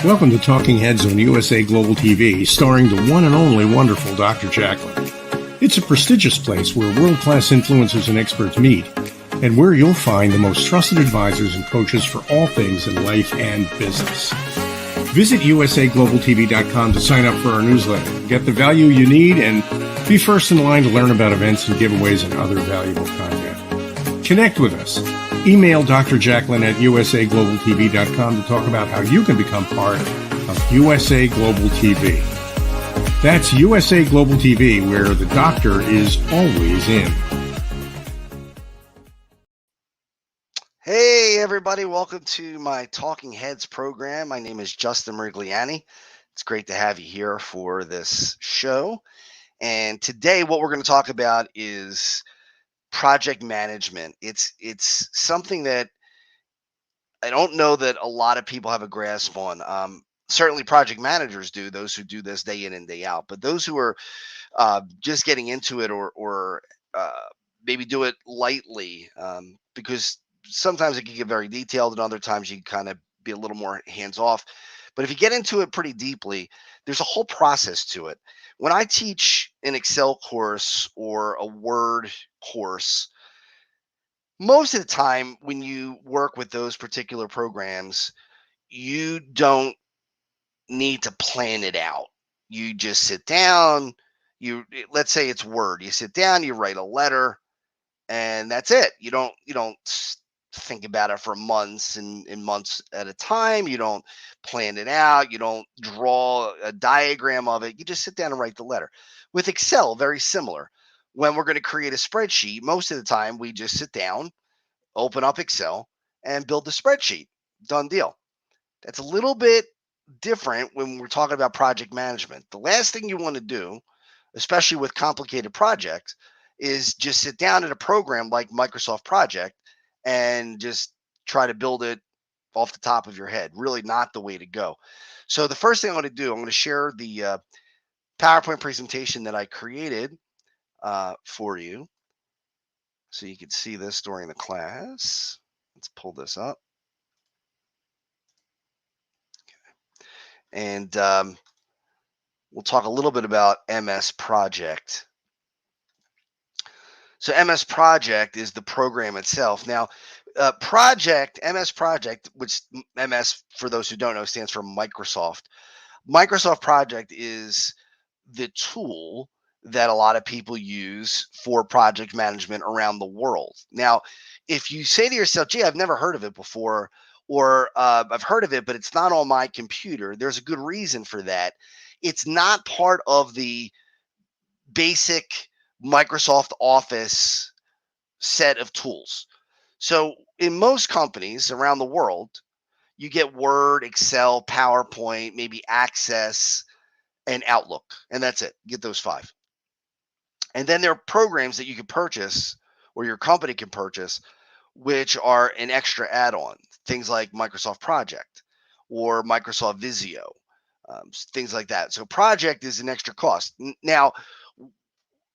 Welcome to Talking Heads on USA Global TV, starring the one and only wonderful Dr. Jacqueline. It's a prestigious place where world-class influencers and experts meet, and where you'll find the most trusted advisors and coaches for all things in life and business. Visit usaglobaltv.com to sign up for our newsletter, get the value you need, and be first in line to learn about events and giveaways and other valuable content. Connect with us. Email Dr. Jacqueline at usaglobaltv.com to talk about how you can become part of USA Global TV. That's USA Global TV, where the doctor is always in. Hey, everybody. Welcome to my Talking Heads program. My name is Justin Mirigliani. It's great to have you here for this show. And today what we're going to talk about is project management. It's something that I don't know that a lot of people have a grasp on. Certainly project managers do, those who do this day in and day out. But those who are just getting into it or maybe do it lightly, because sometimes it can get very detailed and other times you can kind of be a little more hands off. But if you get into it pretty deeply, there's a whole process to it. When I teach an Excel course or a Word course, most of the time when you work with those particular programs, you don't need to plan it out. You just sit down, let's say it's Word, you sit down, you write a letter, and that's it. You don't think about it for months and months at a time. You don't plan it out. You don't draw a diagram of it. You just sit down and write the letter. With Excel, very similar. When we're going to create a spreadsheet, most of the time we just sit down, open up Excel, and build the spreadsheet. Done deal. That's a little bit different when we're talking about project management. The last thing you want to do, especially with complicated projects, is just sit down in a program like Microsoft Project and just try to build it off the top of your head. Really not the way to go. So the first thing I'm going to do, I'm going to share the PowerPoint presentation that I created for you, so you can see this during the class. Let's pull this up. Okay. And we'll talk a little bit about MS Project. So MS Project is the program itself. Now, MS Project, which MS, for those who don't know, stands for Microsoft. Microsoft Project is the tool that a lot of people use for project management around the world. Now, if you say to yourself, gee, I've never heard of it before, or I've heard of it, but it's not on my computer, there's a good reason for that. It's not part of the basic Microsoft Office set of tools. So in most companies around the world, you get Word, Excel, PowerPoint, maybe Access, and Outlook, and that's it. You get those 5. And then there are programs that you can purchase or your company can purchase, which are an extra add-on. Things like Microsoft Project or Microsoft Visio, things like that. So Project is an extra cost. Now,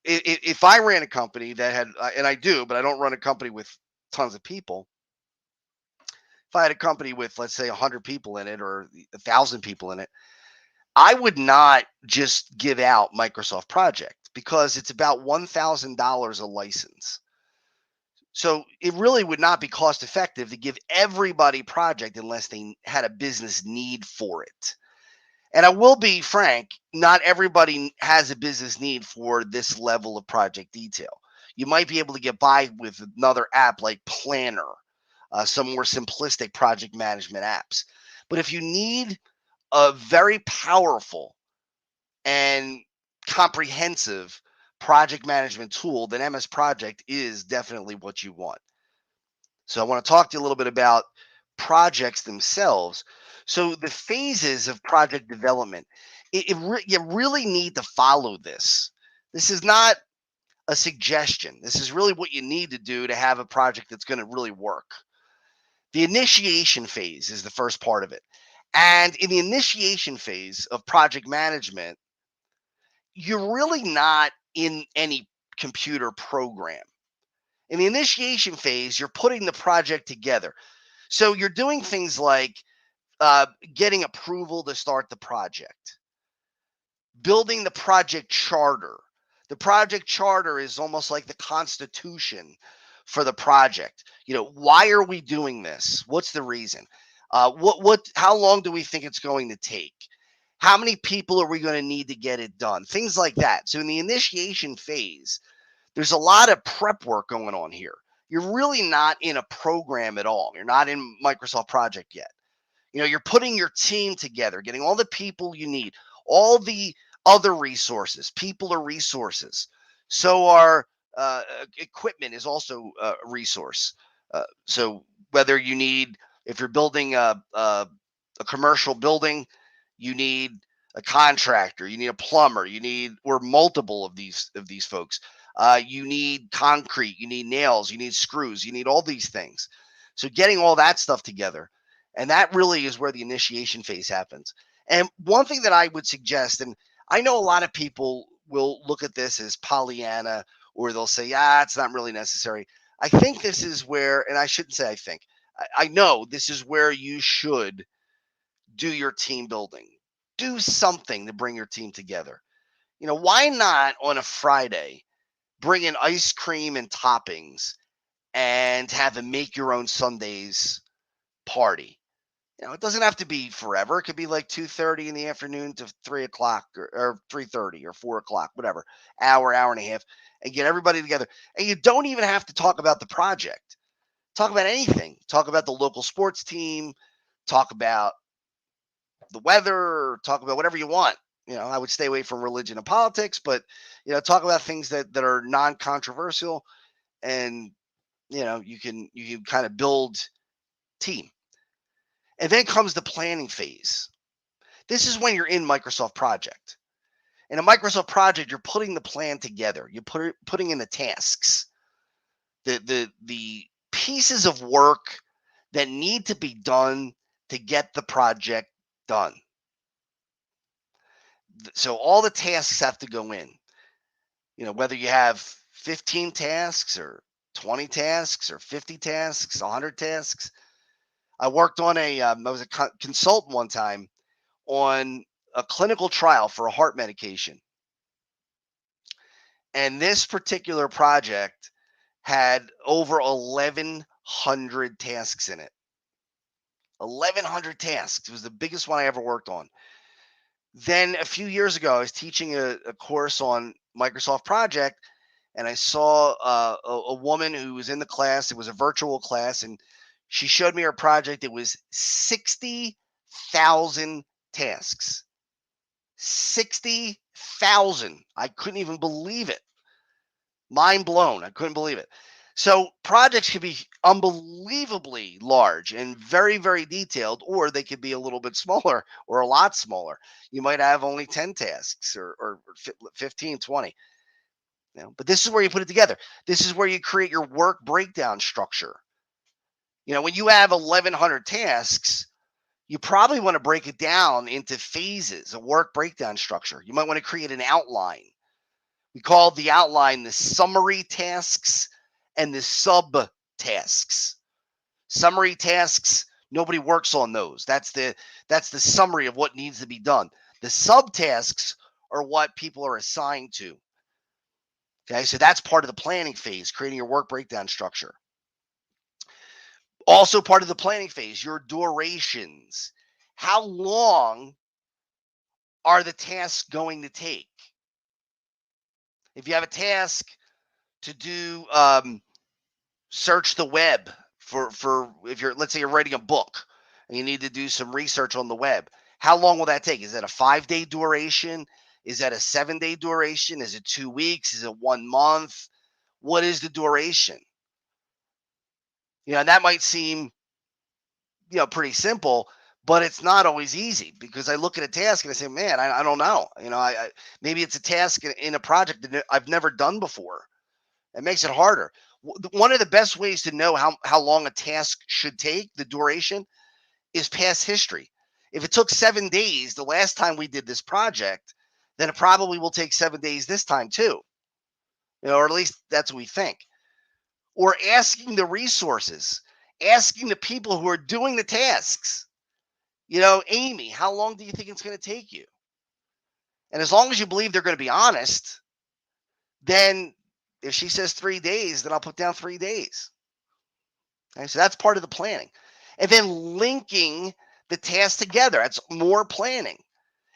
if I ran a company that had, and I do, but I don't run a company with tons of people. If I had a company with, let's say, 100 people in it or 1,000 people in it, I would not just give out Microsoft Project because it's about $1,000 a license. So it really would not be cost effective to give everybody Project unless they had a business need for it. And I will be frank, not everybody has a business need for this level of project detail. You might be able to get by with another app like Planner, some more simplistic project management apps. But if you need a very powerful and comprehensive project management tool, then MS Project is definitely what you want. So I want to talk to you a little bit about projects themselves. So the phases of project development, you really need to follow this. This is not a suggestion. This is really what you need to do to have a project that's going to really work. The initiation phase is the first part of it. And in the initiation phase of project management, you're really not in any computer program. In the initiation phase, you're putting the project together. So you're doing things like getting approval to start the project, building the project charter. The project charter is almost like the constitution for the project. Why are we doing this? What's the reason? How long do we think it's going to take? How many people are we going to need to get it done? Things like that. So in the initiation phase, there's a lot of prep work going on here. You're really not in a program at all. You're not in Microsoft Project yet. You're putting your team together, getting all the people you need, all the other resources. People are resources. So our equipment is also a resource. So whether if you're building a commercial building, you need a contractor, you need a plumber, or multiple of these folks. You need concrete, you need nails, you need screws, you need all these things. So getting all that stuff together. And that really is where the initiation phase happens. And one thing that I would suggest, and I know a lot of people will look at this as Pollyanna, or they'll say, it's not really necessary. I think this is where, and I shouldn't say I think, I know this is where you should do your team building. Do something to bring your team together. Why not on a Friday bring in ice cream and toppings and have a make your own Sundays party? It doesn't have to be forever. It could be like 2:30 in the afternoon to 3 o'clock or 3:30 or 4 o'clock, whatever, hour and a half, and get everybody together. And you don't even have to talk about the project. Talk about anything. Talk about the local sports team. Talk about the weather. Talk about whatever you want. I would stay away from religion and politics, but, talk about things that are non-controversial, and, you can kind of build team. And then comes the planning phase. This is when you're in Microsoft Project. In a Microsoft Project, you're putting the plan together. You're putting in the tasks, the pieces of work that need to be done to get the project done. So all the tasks have to go in. Whether you have 15 tasks or 20 tasks or 50 tasks, 100 tasks. I worked on I was a consultant one time on a clinical trial for a heart medication. And this particular project had over 1,100 tasks in it. 1,100 tasks. It was the biggest one I ever worked on. Then a few years ago, I was teaching a course on Microsoft Project, and I saw a woman who was in the class. It was a virtual class, and she showed me her project. It was 60,000 tasks. 60,000. I couldn't even believe it. Mind blown. I couldn't believe it. So projects can be unbelievably large and very, very detailed, or they could be a little bit smaller or a lot smaller. You might have only 10 tasks or 15, 20. But this is where you put it together. This is where you create your work breakdown structure. When you have 1,100 tasks, you probably want to break it down into phases, a work breakdown structure. You might want to create an outline. We call the outline the summary tasks and the sub-tasks. Summary tasks, nobody works on those. That's the summary of what needs to be done. The sub-tasks are what people are assigned to. Okay, so that's part of the planning phase, creating your work breakdown structure. Also part of the planning phase, your durations. How long are the tasks going to take? If you have a task to do search the web for if let's say you're writing a book and you need to do some research on the web, how long will that take? Is that a 5-day duration? Is that a 7-day duration? Is it 2 weeks? Is it 1 month? What is the duration? And that might seem pretty simple, but it's not always easy, because I look at a task and I say, man, I don't know. I maybe it's a task in a project that I've never done before. It makes it harder. One of the best ways to know how long a task should take, the duration, is past history. If it took 7 days the last time we did this project, then it probably will take 7 days this time too. Or at least that's what we think. Or asking the resources, asking the people who are doing the tasks. Amy, how long do you think it's going to take you? And as long as you believe they're going to be honest, then if she says 3 days, then I'll put down 3 days. Okay, so that's part of the planning. And then linking the tasks together. That's more planning.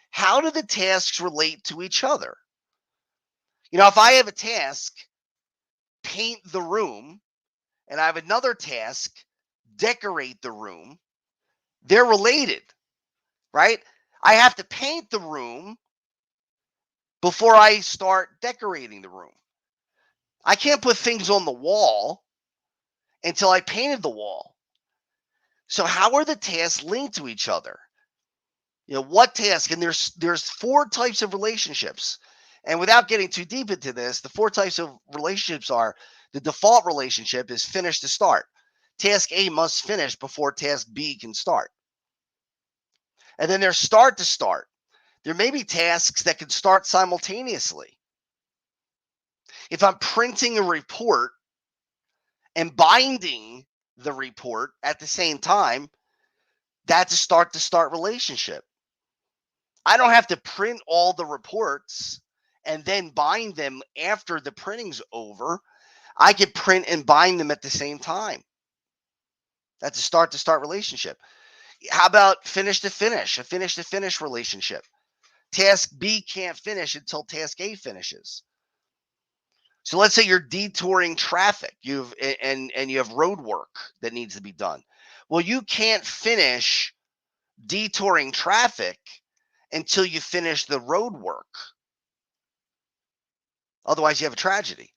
How do the tasks relate to each other? If I have a task, paint the room, and I have another task, decorate the room, they're related, right? I have to paint the room before I start decorating the room. I can't put things on the wall until I painted the wall. So how are the tasks linked to each other? What task? And there's 4 types of relationships. And without getting too deep into this, the 4 types of relationships are: the default relationship is finish to start. Task A must finish before task B can start. And then there's start to start. There may be tasks that can start simultaneously. If I'm printing a report and binding the report at the same time, that's a start to start relationship. I don't have to print all the reports and then bind them after the printing's over. I can print and bind them at the same time. That's a start to start relationship. How about finish to finish? A finish to finish relationship. Task B can't finish until task A finishes. So let's say you're detouring traffic. You have road work that needs to be done. Well, you can't finish detouring traffic until you finish the road work. Otherwise, you have a tragedy.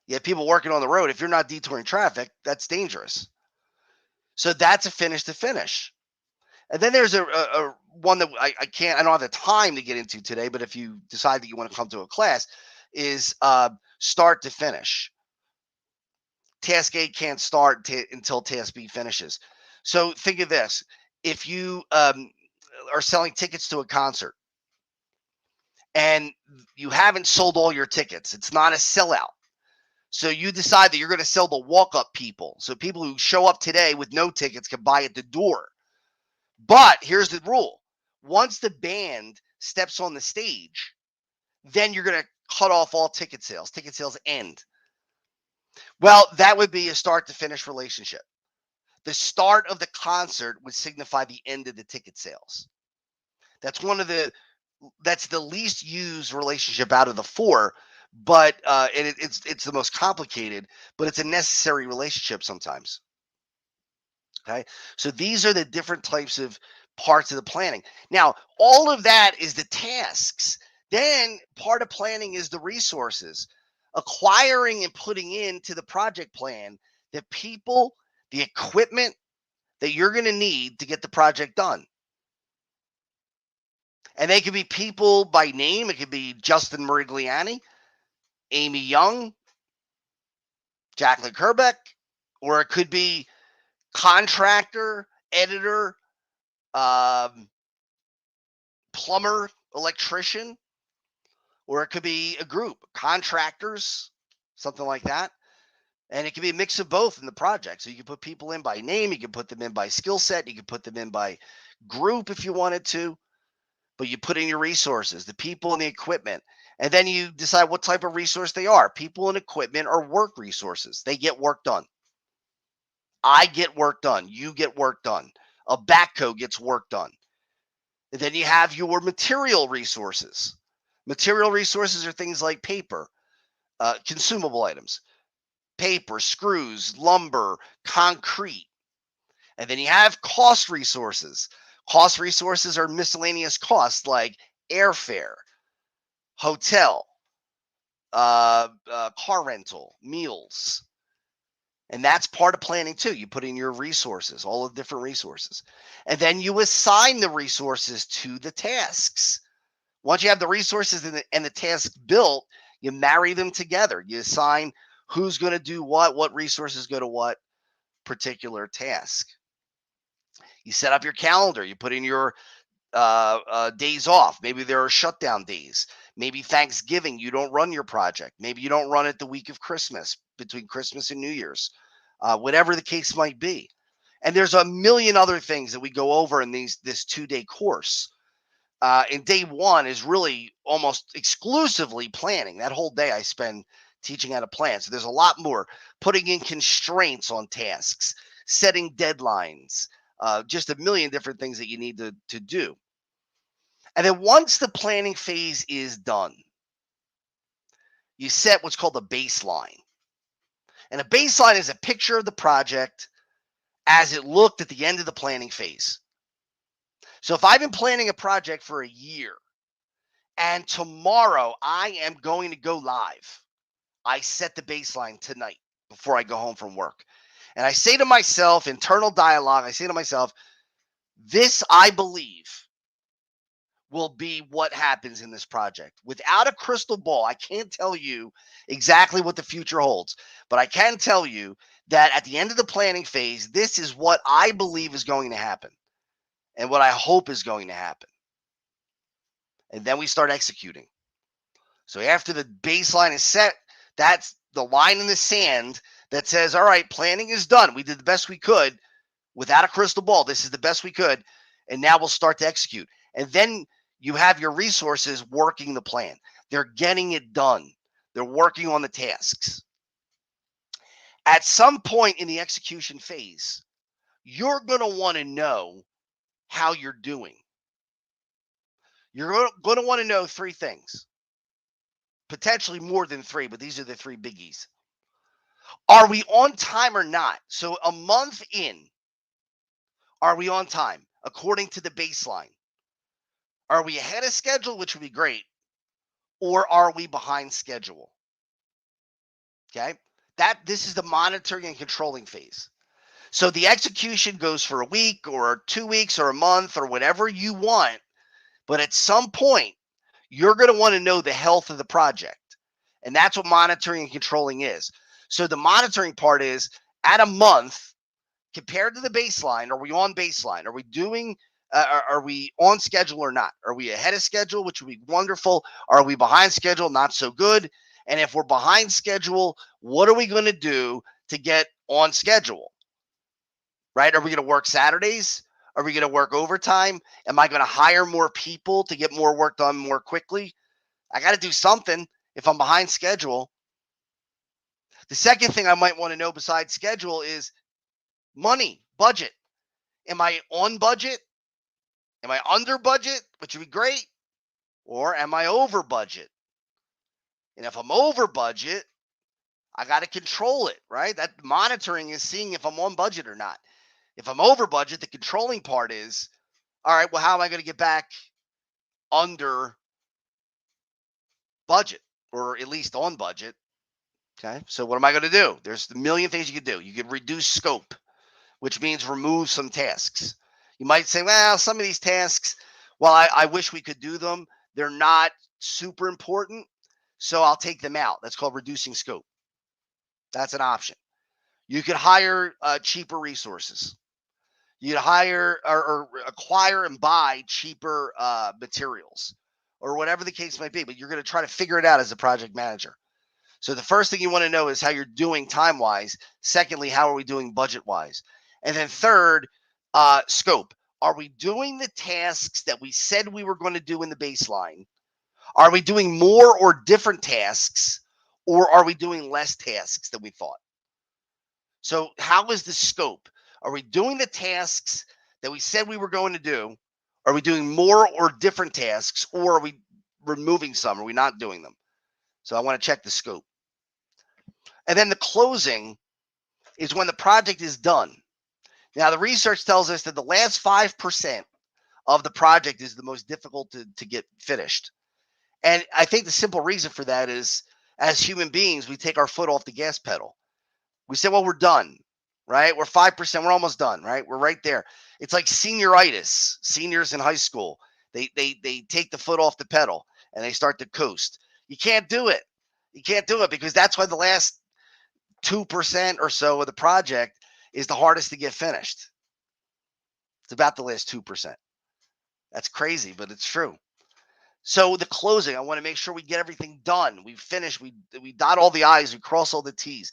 You have people working on the road. If you're not detouring traffic, that's dangerous. So that's a finish to finish. And then there's a one that I don't have the time to get into today, but if you decide that you want to come to a class, is start to finish. Task A can't start until task B finishes. So think of this. If you are selling tickets to a concert and you haven't sold all your tickets, it's not a sellout. So you decide that you're going to sell the walk-up people. So people who show up today with no tickets can buy at the door. But here's the rule. Once the band steps on the stage, then you're going to cut off all ticket sales. Ticket sales end. Well, that would be a start to finish relationship. The start of the concert would signify the end of the ticket sales. That's the least used relationship out of the 4, but it's the most complicated, but it's a necessary relationship sometimes. Okay, so these are the different types of parts of the planning. Now, all of that is the tasks. Then part of planning is the resources, acquiring and putting into the project plan the people, the equipment that you're going to need to get the project done. And they could be people by name. It could be Justin Mirigliani, Amy Young, Jacqueline Kerbeck, or it could be contractor, editor, plumber, electrician, or it could be a group, contractors, something like that. And it can be a mix of both in the project. So you can put people in by name, you can put them in by skill set, you can put them in by group if you wanted to, but you put in your resources, the people and the equipment. And then you decide what type of resource they are. People and equipment are work resources. They get work done. I get work done. You get work done. A backhoe gets work done. And then you have your material resources. Material resources are things like paper, consumable items, paper, screws, lumber, concrete. And then you have cost resources. Cost resources are miscellaneous costs like airfare, hotel, car rental, meals. And that's part of planning too. You put in your resources, all the different resources. And then you assign the resources to the tasks. Once you have the resources and the tasks built, you marry them together. You assign who's going to do what resources go to what particular task. You set up your calendar. You put in your days off. Maybe there are shutdown days. Maybe Thanksgiving, you don't run your project. Maybe you don't run it the week of Christmas, between Christmas and New Year's, whatever the case might be. And there's a million other things that we go over in this 2-day course. And day one is really almost exclusively planning. That whole day I spend teaching how to plan. So there's a lot more, putting in constraints on tasks, setting deadlines, just a million different things that you need to do. And then once the planning phase is done, you set what's called a baseline. And a baseline is a picture of the project as it looked at the end of the planning phase. So if I've been planning a project for a year and tomorrow I am going to go live, I set the baseline tonight before I go home from work. And I say to myself, internal dialogue, I say to myself, this I believe will be what happens in this project. Without a crystal ball, I can't tell you exactly what the future holds, but I can tell you that at the end of the planning phase, this is what I believe is going to happen and what I hope is going to happen. And then we start executing. So after the baseline is set, that's the line in the sand that says, all right, planning is done. We did the best we could without a crystal ball. This is the best we could. And now we'll start to execute. And then you have your resources working the plan. They're getting it done. They're working on the tasks. At some point in the execution phase, you're going to want to know how you're doing. You're going to want to know three things, potentially more than three, but these are the three biggies. Are we on time or not? So a month in, are we on time according to the baseline? Are we ahead of schedule, which would be great, or are we behind schedule? Okay, this is the monitoring and controlling phase. So the execution goes for a week or 2 weeks or a month or whatever you want, but at some point, you're going to want to know the health of the project. And that's what monitoring and controlling is. So the monitoring part is at a month, compared to the baseline, are we on baseline? Are we doing, are we on schedule or not? Are we ahead of schedule, which would be wonderful? Are we behind schedule? Not so good. And if we're behind schedule, what are we going to do to get on schedule? Right? Are we going to work Saturdays? Are we going to work overtime? Am I going to hire more people to get more work done more quickly? I got to do something if I'm behind schedule. The second thing I might want to know besides schedule is money, budget. Am I on budget? Am I under budget, which would be great? Or am I over budget? And if I'm over budget, I got to control it, right? That monitoring is seeing if I'm on budget or not. If I'm over budget, the controlling part is, all right, well, how am I going to get back under budget or at least on budget? Okay, so what am I going to do? There's a million things you could do. You could reduce scope, which means remove some tasks. You might say, well, some of these tasks, well, I wish we could do them. They're not super important, so I'll take them out. That's called reducing scope. That's an option. You could hire cheaper resources. You'd hire or acquire and buy cheaper materials or whatever the case might be, but you're going to try to figure it out as a project manager. So the first thing you want to know is how you're doing time-wise. Secondly, how are we doing budget-wise? And then third, scope. Are we doing the tasks that we said we were going to do in the baseline? Are we doing more or different tasks, or are we doing less tasks than we thought? So how is the scope? Are we doing the tasks that we said we were going to do? Are we doing more or different tasks, or are we removing some? Are we not doing them? So I want to check the scope. And then the closing is when the project is done. Now, the research tells us that the last 5% of the project is the most difficult to get finished. And I think the simple reason for that is, as human beings, we take our foot off the gas pedal. We say, well, we're done, right? We're 5%. We're almost done, right? We're right there. It's like senioritis. Seniors in high school, they take the foot off the pedal and they start to coast. You can't do it. You can't do it because that's why the last 2% or so of the project is the hardest to get finished. It's about the last 2%. That's crazy, but it's true. So the closing, I want to make sure we get everything done. We finish, we dot all the I's, we cross all the T's.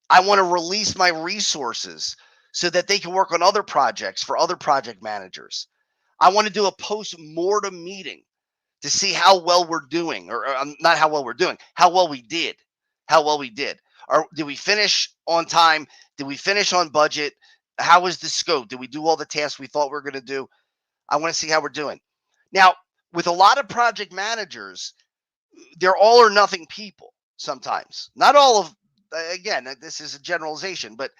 I want to release my resources so that they can work on other projects for other project managers. I want to do a post-mortem meeting to see how well we're doing, or not how well we're doing, how well we did, how well we did. Or did we finish on time? Did we finish on budget? How was the scope? Did we do all the tasks we thought we were going to do? I want to see how we're doing. Now, with a lot of project managers, they're all or nothing people sometimes. Not all of, again, this is a generalization, but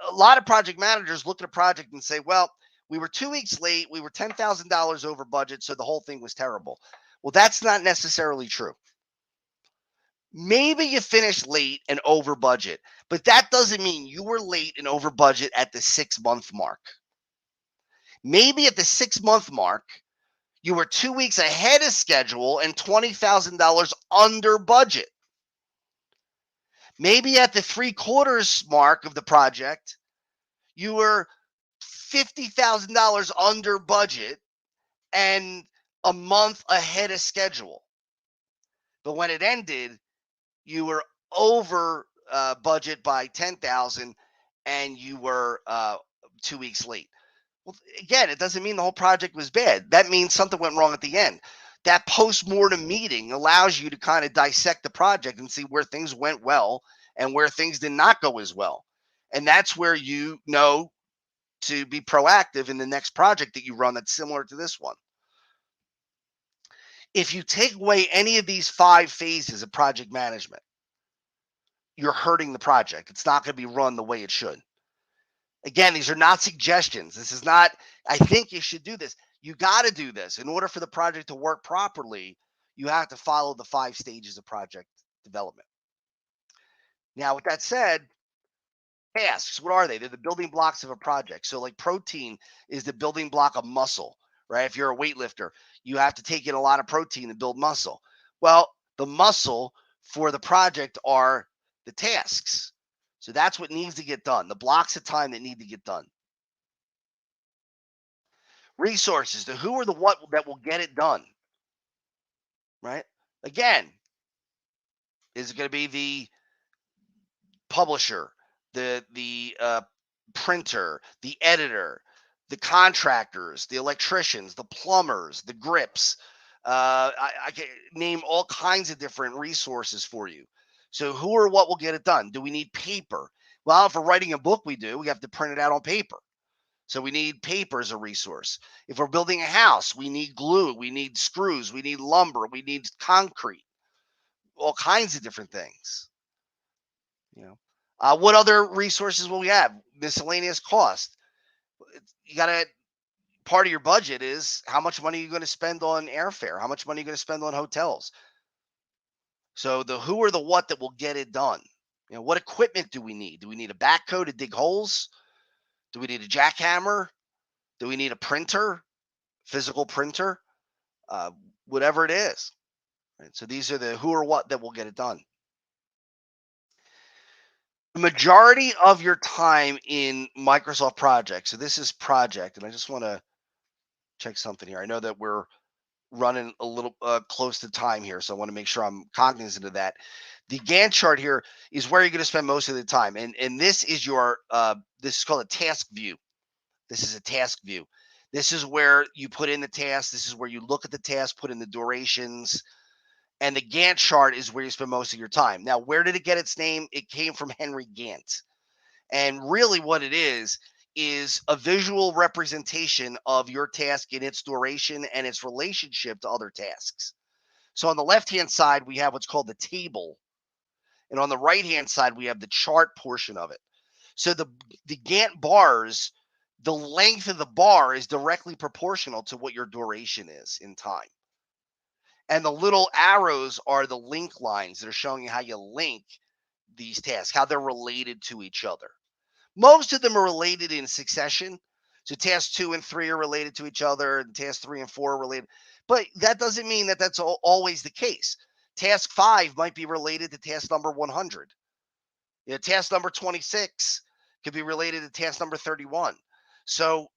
a lot of project managers look at a project and say, well, we were 2 weeks late. We were $10,000 over budget. So the whole thing was terrible. Well, that's not necessarily true. Maybe you finished late and over budget, but that doesn't mean you were late and over budget at the 6 month mark. Maybe at the 6 month mark, you were 2 weeks ahead of schedule and $20,000 under budget. Maybe at the 3/4 mark of the project, you were $50,000 under budget and a month ahead of schedule. But when it ended, you were over budget by 10,000 and you were 2 weeks late. Well, again, it doesn't mean the whole project was bad. That means something went wrong at the end. That post-mortem meeting allows you to kind of dissect the project and see where things went well and where things did not go as well. And that's where you know to be proactive in the next project that you run that's similar to this one. If you take away any of these 5 phases of project management, you're hurting the project. It's not going to be run the way it should. Again, these are not suggestions. This is not, I think you should do this. You got to do this. In order for the project to work properly, you have to follow the 5 stages of project development. Now, with that said, tasks, what are they? They're the building blocks of a project. So like protein is the building block of muscle, right? If you're a weightlifter, you have to take in a lot of protein to build muscle. Well, the muscle for the project are the tasks. So that's what needs to get done, the blocks of time that need to get done. Resources, the who or the what that will get it done, right? Again, is it going to be the publisher, the printer, the editor, the contractors, the electricians, the plumbers, the grips? I can name all kinds of different resources for you. So who or what will get it done? Do we need paper? Well, if we're writing a book, we have to print it out on paper. So we need paper as a resource. If we're building a house, we need glue, we need screws, we need lumber, we need concrete, all kinds of different things. You know, what other resources will we have? Miscellaneous cost. You got to, part of your budget is how much money you're going to spend on airfare, how much money you're going to spend on hotels. So the who or the what that will get it done. You know, what equipment do we need? Do we need a backhoe to dig holes? Do we need a jackhammer? Do we need a printer, physical printer? Whatever it is. Right? So these are the who or what that will get it done. The majority of your time in Microsoft projects, so this is project, and I just want to check something here. I know that we're running a little close to time here, so I want to make sure I'm cognizant of that. The Gantt chart here is where you're going to spend most of the time, and this is your this is called a task view. This is a task view. This is where you put in the task. This is where you look at the task, put in the durations, and the Gantt chart is where you spend most of your time. Now, where did it get its name? It came from Henry Gantt, and really what it is a visual representation of your task in its duration and its relationship to other tasks. So on the left-hand side, we have what's called the table. And on the right-hand side, we have the chart portion of it. So the Gantt bars, the length of the bar is directly proportional to what your duration is in time. And the little arrows are the link lines that are showing you how you link these tasks, how they're related to each other. Most of them are related in succession. So tasks 2 and 3 are related to each other, and tasks 3 and 4 are related. But that doesn't mean that that's always the case. Task 5 might be related to task number 100. You know, task number 26 could be related to task number 31. So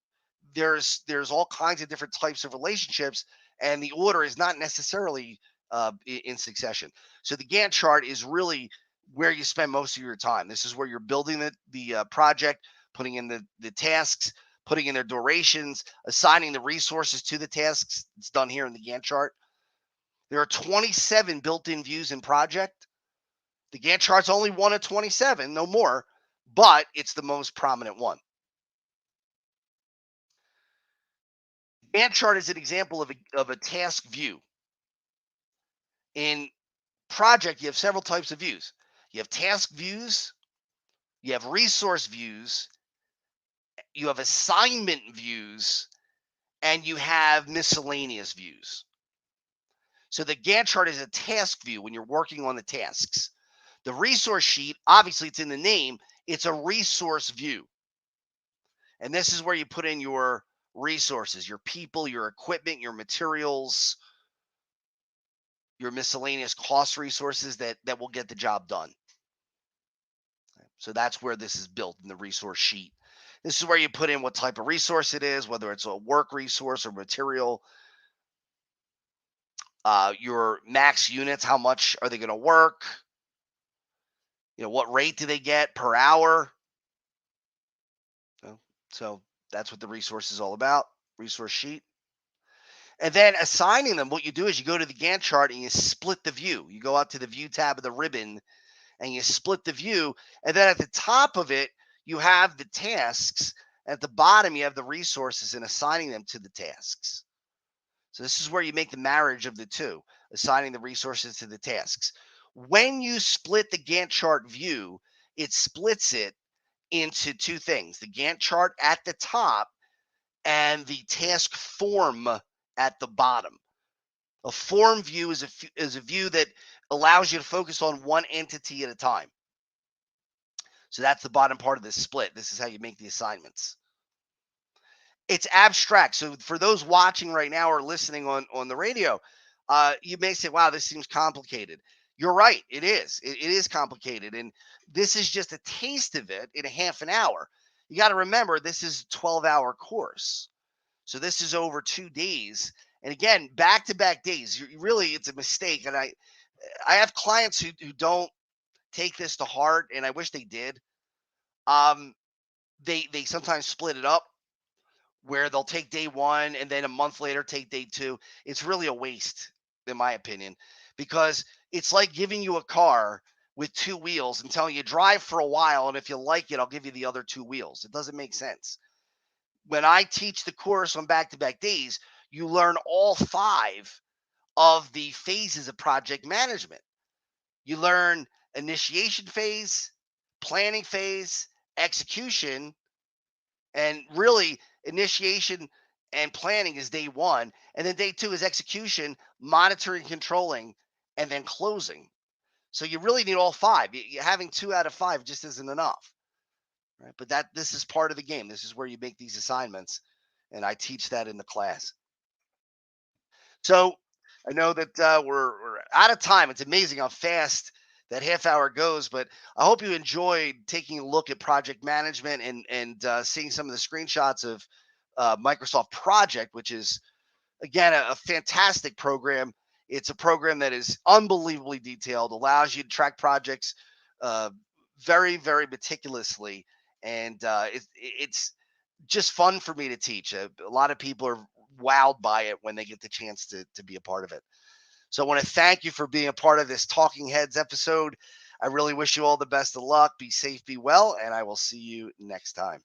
there's all kinds of different types of relationships, and the order is not necessarily in succession. So the Gantt chart is really where you spend most of your time. This is where you're building the project, putting in the tasks, putting in their durations, assigning the resources to the tasks. It's done here in the Gantt chart. There are 27 built-in views in project. The Gantt chart's only one of 27, no more, but it's the most prominent one. Gantt chart is an example of a task view. In project, you have several types of views. You have task views, you have resource views, you have assignment views, and you have miscellaneous views. So the Gantt chart is a task view when you're working on the tasks. The resource sheet, obviously it's in the name, it's a resource view. And this is where you put in your resources, your people, your equipment, your materials, your miscellaneous cost resources that will get the job done. So that's where this is built in the resource sheet. This is where you put in what type of resource it is, whether it's a work resource or material, your max units, how much are they going to work? What rate do they get per hour? So that's what the resource is all about, resource sheet. And then assigning them, what you do is you go to the Gantt chart and you split the view. You go out to the view tab of the ribbon and you split the view. And then at the top of it, you have the tasks. At the bottom, you have the resources and assigning them to the tasks. So this is where you make the marriage of the two, assigning the resources to the tasks. When you split the Gantt chart view, it splits it into two things: the Gantt chart at the top and the task form at the bottom. A form view is a view that allows you to focus on one entity at a time. So that's the bottom part of this split. This is how you make the assignments. It's abstract. So for those watching right now or listening on the radio, you may say, wow, this seems complicated. You're right. It is. It is complicated. And this is just a taste of it in a half an hour. You got to remember, this is a 12-hour course. So this is over 2 days. And again, back-to-back days. Really, it's a mistake. And I have clients who don't take this to heart, and I wish they did. They sometimes split it up, where they'll take day one and then a month later take day two. It's really a waste, in my opinion, because it's like giving you a car with 2 wheels and telling you drive for a while, and if you like it, I'll give you the other 2 wheels. It doesn't make sense. When I teach the course on back-to-back days, you learn all 5 of the phases of project management. You learn initiation phase, planning phase, execution, and really initiation and planning is day 1, and then day 2 is execution, monitoring, controlling, and then closing. So you really need all 5. Having 2 out of 5 just isn't enough, right? But this is part of the game. This is where you make these assignments, and I teach that in the class. So I know that we're out of time. It's amazing how fast that half hour goes, but I hope you enjoyed taking a look at project management and seeing some of the screenshots of Microsoft Project, which is, again, a fantastic program. It's a program that is unbelievably detailed, allows you to track projects very, very meticulously, and it's just fun for me to teach. A lot of people are wowed by it when they get the chance to be a part of it. So I want to thank you for being a part of this Talking Heads episode. I really wish you all the best of luck. Be safe, be well, and I will see you next time.